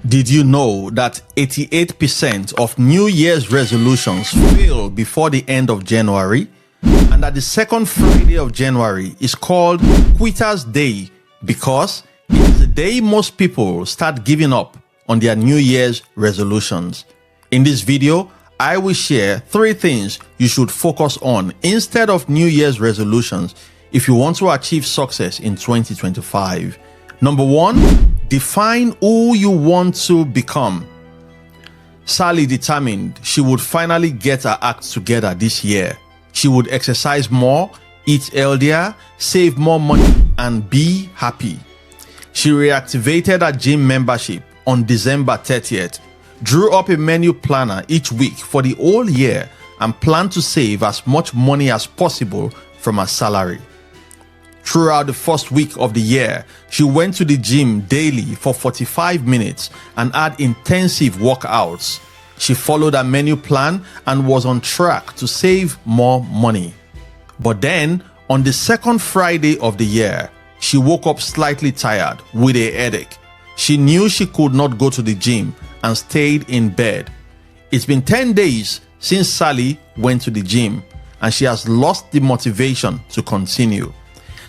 Did you know that 88% of New Year's resolutions fail before the end of January? And that the second Friday of January is called Quitter's Day because it is the day most people start giving up on their New Year's resolutions. In this video, I will share 3 things you should focus on instead of New Year's resolutions if you want to achieve success in 2025. Number 1, define who you want to become. Sally determined she would finally get her act together this year. She would exercise more, eat healthier, save more money, and be happy. She reactivated her gym membership on December 30th, drew up a menu planner each week for the whole year, and planned to save as much money as possible from her salary. Throughout the first week of the year, she went to the gym daily for 45 minutes and had intensive workouts. She followed her menu plan and was on track to save more money. But then, on the second Friday of the year, she woke up slightly tired with a headache. She knew she could not go to the gym and stayed in bed. It's been 10 days since Sally went to the gym, and she has lost the motivation to continue.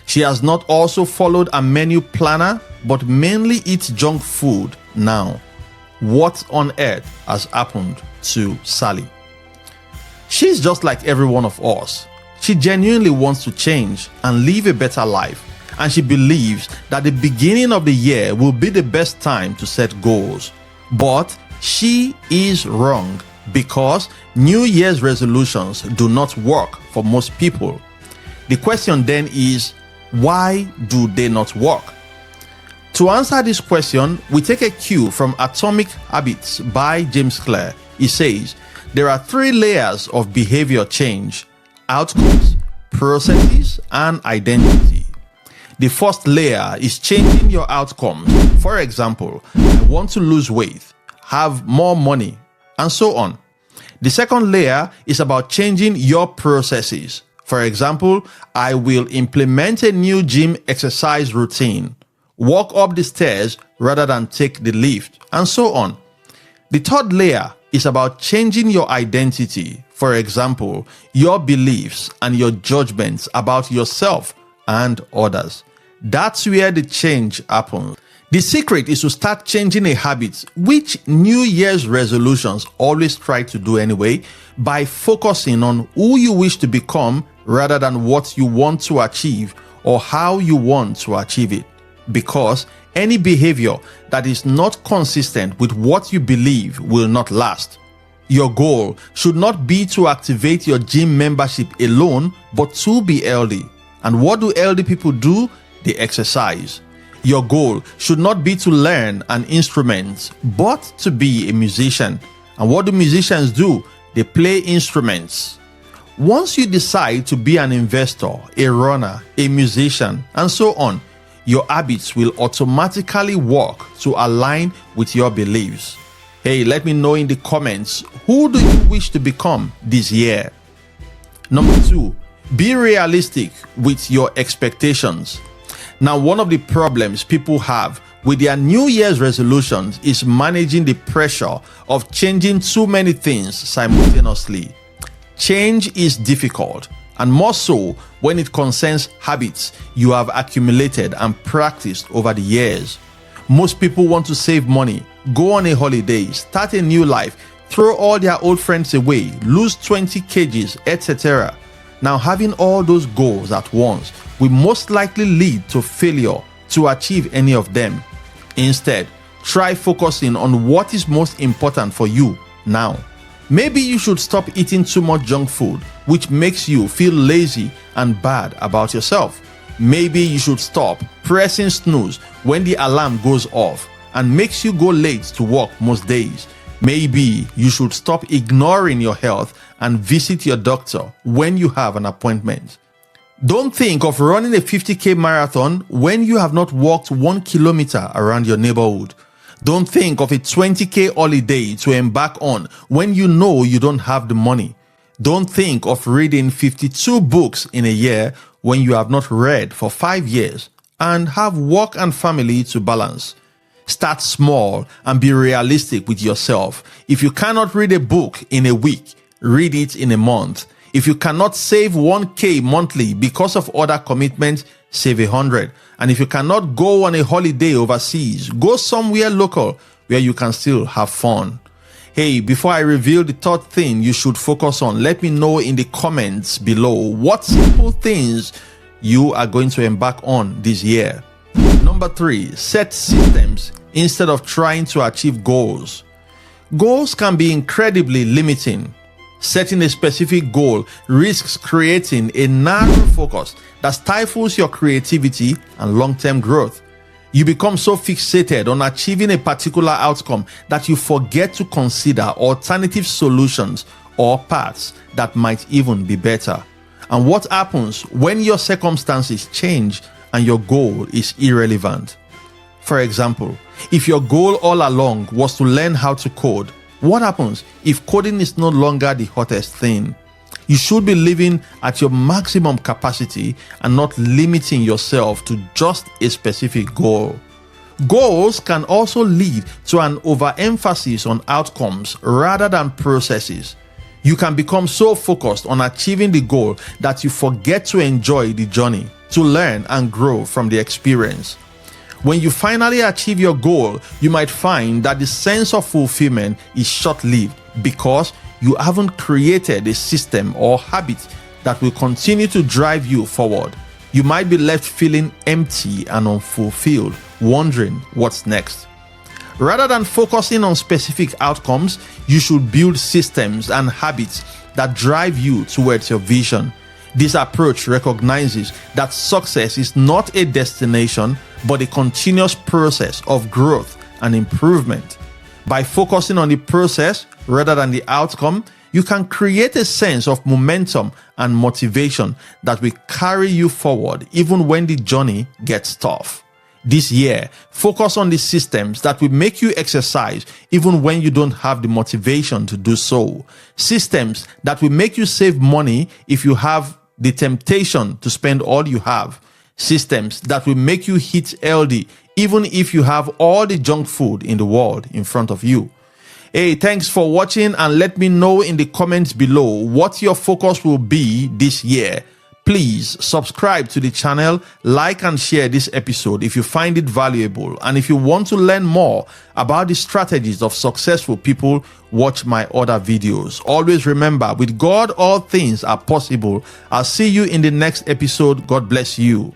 She has not also followed a menu planner, but mainly eats junk food now. What on earth has happened to Sally? She's just like every one of us. She genuinely wants to change and live a better life, and she believes that the beginning of the year will be the best time to set goals. But she is wrong because New Year's resolutions do not work for most people. The question then is, why do they not work? To answer this question, we take a cue from Atomic Habits by James Clear. He says, there are 3 layers of behavior change: outcomes, processes, and identity. The first layer is changing your outcomes. For example, I want to lose weight, have more money, and so on. The second layer is about changing your processes. For example, I will implement a new gym exercise routine, walk up the stairs rather than take the lift, and so on. The third layer is about changing your identity. For example, your beliefs and your judgments about yourself and others. That's where the change happens. The secret is to start changing a habit, which New Year's resolutions always try to do anyway, by focusing on who you wish to become rather than what you want to achieve or how you want to achieve it. Because any behavior that is not consistent with what you believe will not last. Your goal should not be to activate your gym membership alone, but to be healthy. And what do healthy people do? They exercise. Your goal should not be to learn an instrument, but to be a musician. And what do musicians do? They play instruments. Once you decide to be an investor, a runner, a musician, and so on, your habits will automatically work to align with your beliefs. Hey, let me know in the comments, who do you wish to become this year? Number 2, be realistic with your expectations. Now, one of the problems people have with their New Year's resolutions is managing the pressure of changing too many things simultaneously. Change is difficult, and more so when it concerns habits you have accumulated and practiced over the years. Most people want to save money, go on a holiday, start a new life, throw all their old friends away, lose 20 kgs, etc. Now, having all those goals at once will most likely lead to failure to achieve any of them. Instead, try focusing on what is most important for you now. Maybe you should stop eating too much junk food, which makes you feel lazy and bad about yourself. Maybe you should stop pressing snooze when the alarm goes off and makes you go late to work most days. Maybe you should stop ignoring your health and visit your doctor when you have an appointment. Don't think of running a 50k marathon when you have not walked 1 kilometer around your neighborhood. Don't think of a 20k holiday to embark on when you know you don't have the money. Don't think of reading 52 books in a year when you have not read for 5 years and have work and family to balance. Start small and be realistic with yourself. If you cannot read a book in a week, read it in a month. If you cannot save 1K monthly because of other commitments, save 100. And if you cannot go on a holiday overseas, go somewhere local where you can still have fun. Hey, before I reveal the third thing you should focus on, let me know in the comments below what simple things you are going to embark on this year. Number 3, set systems instead of trying to achieve goals. Goals can be incredibly limiting. Setting a specific goal risks creating a narrow focus that stifles your creativity and long-term growth. You become so fixated on achieving a particular outcome that you forget to consider alternative solutions or paths that might even be better. And what happens when your circumstances change and your goal is irrelevant? For example, if your goal all along was to learn how to code, what happens if coding is no longer the hottest thing? You should be living at your maximum capacity and not limiting yourself to just a specific goal. Goals can also lead to an overemphasis on outcomes rather than processes. You can become so focused on achieving the goal that you forget to enjoy the journey, to learn and grow from the experience. When you finally achieve your goal, you might find that the sense of fulfillment is short-lived because you haven't created a system or habit that will continue to drive you forward. You might be left feeling empty and unfulfilled, wondering what's next. Rather than focusing on specific outcomes, you should build systems and habits that drive you towards your vision. This approach recognizes that success is not a destination, but a continuous process of growth and improvement. By focusing on the process rather than the outcome, you can create a sense of momentum and motivation that will carry you forward even when the journey gets tough. This year, focus on the systems that will make you exercise even when you don't have the motivation to do so. Systems that will make you save money if you have the temptation to spend all you have. Systems that will make you eat healthy even if you have all the junk food in the world in front of you. Hey, thanks for watching, and let me know in the comments below what your focus will be this year. Please subscribe to the channel, like and share this episode if you find it valuable. And if you want to learn more about the strategies of successful people, watch my other videos. Always remember, with God, all things are possible. I'll see you in the next episode. God bless you.